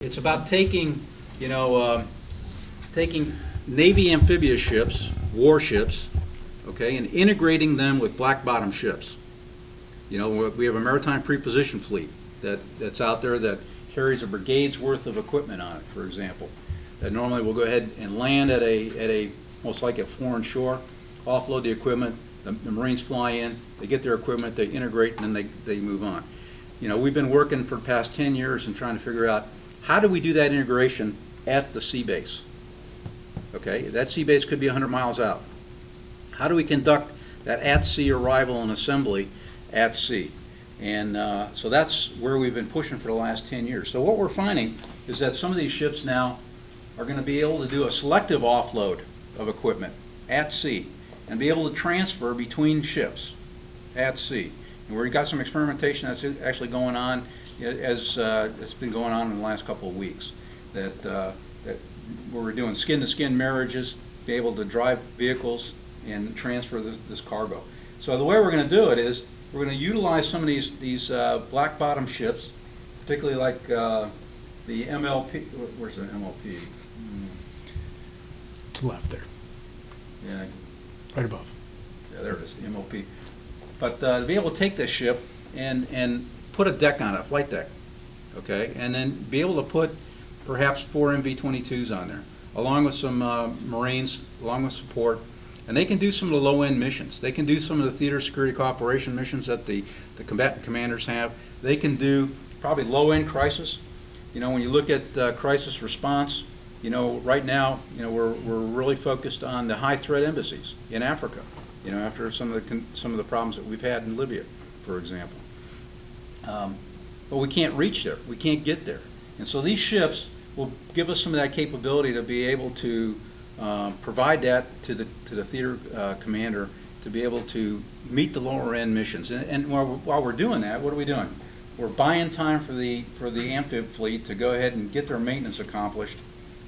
It's about taking, you know, taking Navy amphibious ships, warships, okay, and integrating them with black bottom ships. You know, we have a maritime preposition fleet that's out there that carries a brigade's worth of equipment on it, for example. That normally will go ahead and land at a most likely a foreign shore, offload the equipment, the Marines fly in, they get their equipment, they integrate, and then they move on. You know, we've been working for the past 10 years and trying to figure out how do we do that integration at the sea base. Okay, that sea base could be 100 miles out. How do we conduct that at-sea arrival and assembly at sea? And so that's where we've been pushing for the last 10 years. So what we're finding is that some of these ships now are going to be able to do a selective offload of equipment at sea and be able to transfer between ships at sea. And we've got some experimentation that's actually going on, as it's been going on in the last couple of weeks, that where we're doing skin-to-skin marriages, be able to drive vehicles and transfer this cargo. So the way we're going to do it is we're going to utilize some of these black bottom ships, particularly like the MLP. Where's the MLP? To the left there. Yeah. Right above. Yeah, there it is, the MLP. But to be able to take this ship and put a deck on it, a flight deck, okay, and then be able to put perhaps 4 MV-22s on there, along with some Marines, along with support, and they can do some of the low-end missions. They can do some of the theater security cooperation missions that the combatant commanders have. They can do probably low-end crisis. You know, when you look at crisis response, you know, right now, you know, we're really focused on the high-threat embassies in Africa. You know, after some of the problems that we've had in Libya, for example. But we can't reach there. We can't get there. And so these ships will give us some of that capability to be able to provide that to the theater commander to be able to meet the lower-end missions. And while we're doing that, what are we doing? We're buying time for the amphib fleet to go ahead and get their maintenance accomplished,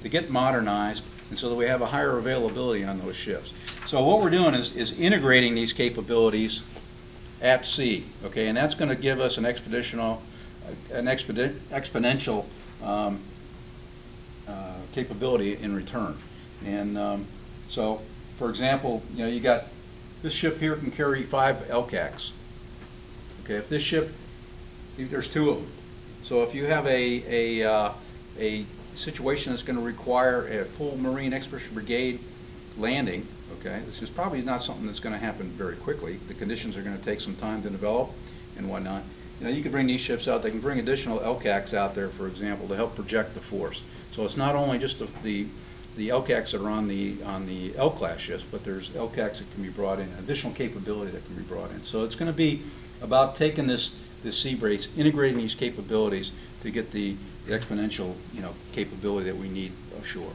to get modernized, and so that we have a higher availability on those ships. So what we're doing is integrating these capabilities at sea, okay, and that's going to give us an exponential capability in return. And so, for example, you know, you got this ship here can carry 5 LCACs. Okay, if this ship, there's 2 of them. So if you have a situation that's going to require a full Marine Expedition Brigade landing, okay, this is probably not something that's going to happen very quickly. The conditions are going to take some time to develop and whatnot. You know, you can bring these ships out. They can bring additional LCACs out there, for example, to help project the force. So it's not only just the LCACs that are on the L-class ships, but there's LCACs that can be brought in, additional capability that can be brought in. So it's going to be about taking this sea base, integrating these capabilities to get the exponential, you know, capability that we need ashore.